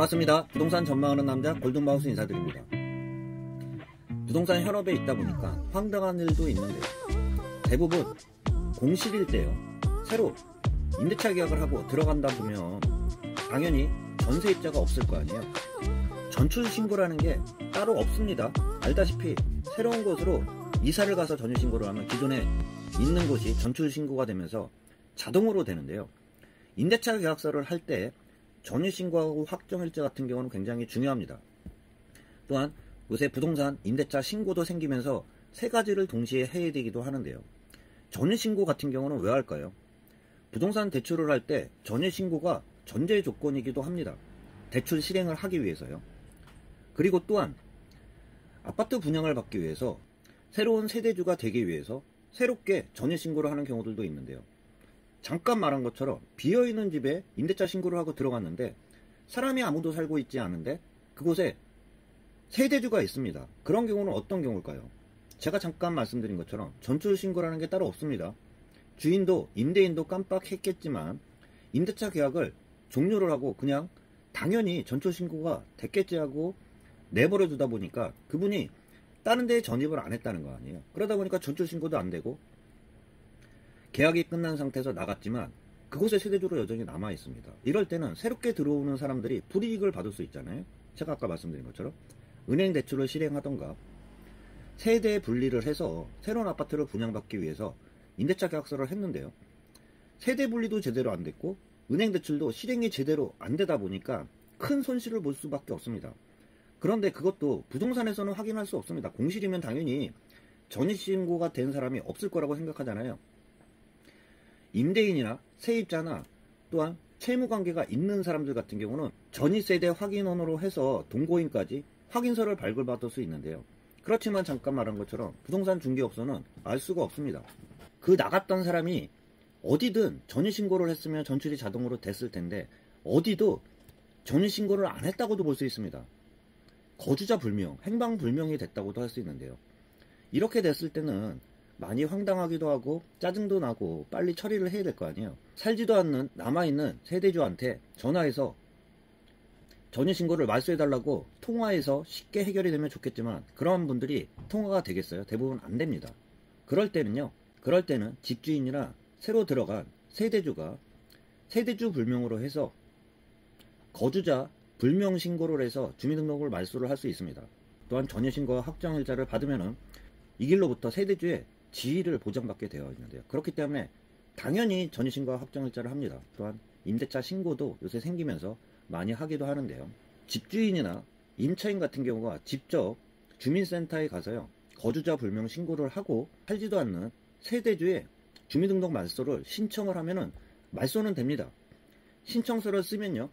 반갑습니다. 부동산 전망하는 남자 골든마우스 인사드립니다. 부동산 현업에 있다 보니까 황당한 일도 있는데요. 대부분 공실일 때요. 새로 임대차 계약을 하고 들어간다 보면 당연히 전세입자가 없을 거 아니에요. 전출신고라는 게 따로 없습니다. 알다시피 새로운 곳으로 이사를 가서 전입신고를 하면 기존에 있는 곳이 전출신고가 되면서 자동으로 되는데요. 임대차 계약서를 할 때 전입신고하고 확정일자 같은 경우는 굉장히 중요합니다. 또한 요새 부동산 임대차 신고도 생기면서 세 가지를 동시에 해야 되기도 하는데요. 전입신고 같은 경우는 왜 할까요? 부동산 대출을 할 때 전입신고가 전제 조건이기도 합니다. 대출 실행을 하기 위해서요. 그리고 또한 아파트 분양을 받기 위해서 새로운 세대주가 되기 위해서 새롭게 전입신고를 하는 경우들도 있는데요. 잠깐 말한 것처럼 비어있는 집에 임대차 신고를 하고 들어갔는데 사람이 아무도 살고 있지 않은데 그곳에 세대주가 있습니다. 그런 경우는 어떤 경우일까요? 제가 잠깐 말씀드린 것처럼 전출신고라는 게 따로 없습니다. 주인도 임대인도 깜빡했겠지만 임대차 계약을 종료를 하고 그냥 당연히 전출신고가 됐겠지 하고 내버려 두다 보니까 그분이 다른 데에 전입을 안 했다는 거 아니에요. 그러다 보니까 전출신고도 안 되고 계약이 끝난 상태에서 나갔지만 그곳에 세대주로 여전히 남아 있습니다. 이럴 때는 새롭게 들어오는 사람들이 불이익을 받을 수 있잖아요. 제가 아까 말씀드린 것처럼 은행 대출을 실행하던가 세대 분리를 해서 새로운 아파트를 분양받기 위해서 임대차 계약서를 했는데요. 세대 분리도 제대로 안 됐고 은행 대출도 실행이 제대로 안 되다 보니까 큰 손실을 볼 수밖에 없습니다. 그런데 그것도 부동산에서는 확인할 수 없습니다. 공실이면 당연히 전입신고가 된 사람이 없을 거라고 생각하잖아요. 임대인이나 세입자나 또한 채무관계가 있는 사람들 같은 경우는 전입세대 확인원으로 해서 동거인까지 확인서를 발급받을 수 있는데요. 그렇지만 잠깐 말한 것처럼 부동산 중개업소는 알 수가 없습니다. 그 나갔던 사람이 어디든 전입신고를 했으면 전출이 자동으로 됐을 텐데 어디도 전입신고를 안 했다고도 볼 수 있습니다. 거주자 불명, 행방 불명이 됐다고도 할 수 있는데요. 이렇게 됐을 때는 많이 황당하기도 하고 짜증도 나고 빨리 처리를 해야 될 거 아니에요. 살지도 않는 남아있는 세대주한테 전화해서 전입신고를 말소해달라고 통화해서 쉽게 해결이 되면 좋겠지만 그런 분들이 통화가 되겠어요? 대부분 안 됩니다. 그럴 때는 집주인이나 새로 들어간 세대주가 세대주 불명으로 해서 거주자 불명 신고를 해서 주민등록을 말소를 할 수 있습니다. 또한 전입신고와 확정일자를 받으면은 이 길로부터 세대주의 지위를 보장받게 되어 있는데요. 그렇기 때문에 당연히 전입신고와 확정일자를 합니다. 또한 임대차 신고도 요새 생기면서 많이 하기도 하는데요. 집주인이나 임차인 같은 경우가 직접 주민센터에 가서요. 거주자 불명 신고를 하고 살지도 않는 세대주의 주민등록 말소를 신청을 하면은 말소는 됩니다. 신청서를 쓰면요.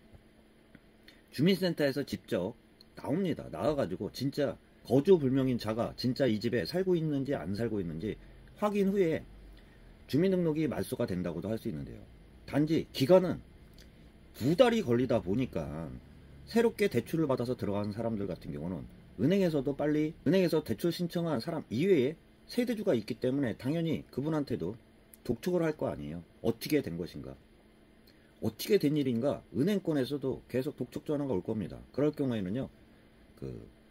주민센터에서 직접 나옵니다. 나와가지고 진짜 거주 불명인 자가 진짜 이 집에 살고 있는지 안 살고 있는지 확인 후에 주민등록이 말소가 된다고도 할 수 있는데요. 단지 기간은 2달이 걸리다 보니까 새롭게 대출을 받아서 들어간 사람들 같은 경우는 은행에서도 빨리 은행에서 대출 신청한 사람 이외에 세대주가 있기 때문에 당연히 그분한테도 독촉을 할 거 아니에요. 어떻게 된 것인가? 어떻게 된 일인가? 은행권에서도 계속 독촉 전화가 올 겁니다. 그럴 경우에는요.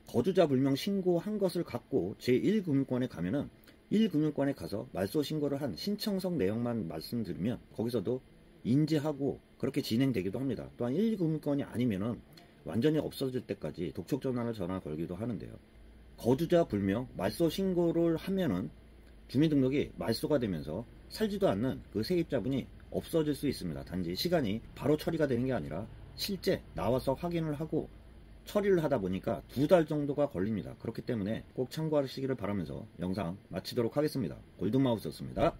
거주자 불명 신고한 것을 갖고 제1금융권에 가면은 1금융권에 가서 말소 신고를 한 신청서 내용만 말씀드리면 거기서도 인지하고 그렇게 진행되기도 합니다. 또한 1금융권이 아니면은 완전히 없어질 때까지 독촉 전화를 전화 걸기도 하는데요. 거주자 불명 말소 신고를 하면은 주민등록이 말소가 되면서 살지도 않는 그 세입자분이 없어질 수 있습니다. 단지 시간이 바로 처리가 되는 게 아니라 실제 나와서 확인을 하고 처리를 하다 보니까 2달 정도가 걸립니다. 그렇기 때문에 꼭 참고하시기를 바라면서 영상 마치도록 하겠습니다. 골든마우스였습니다.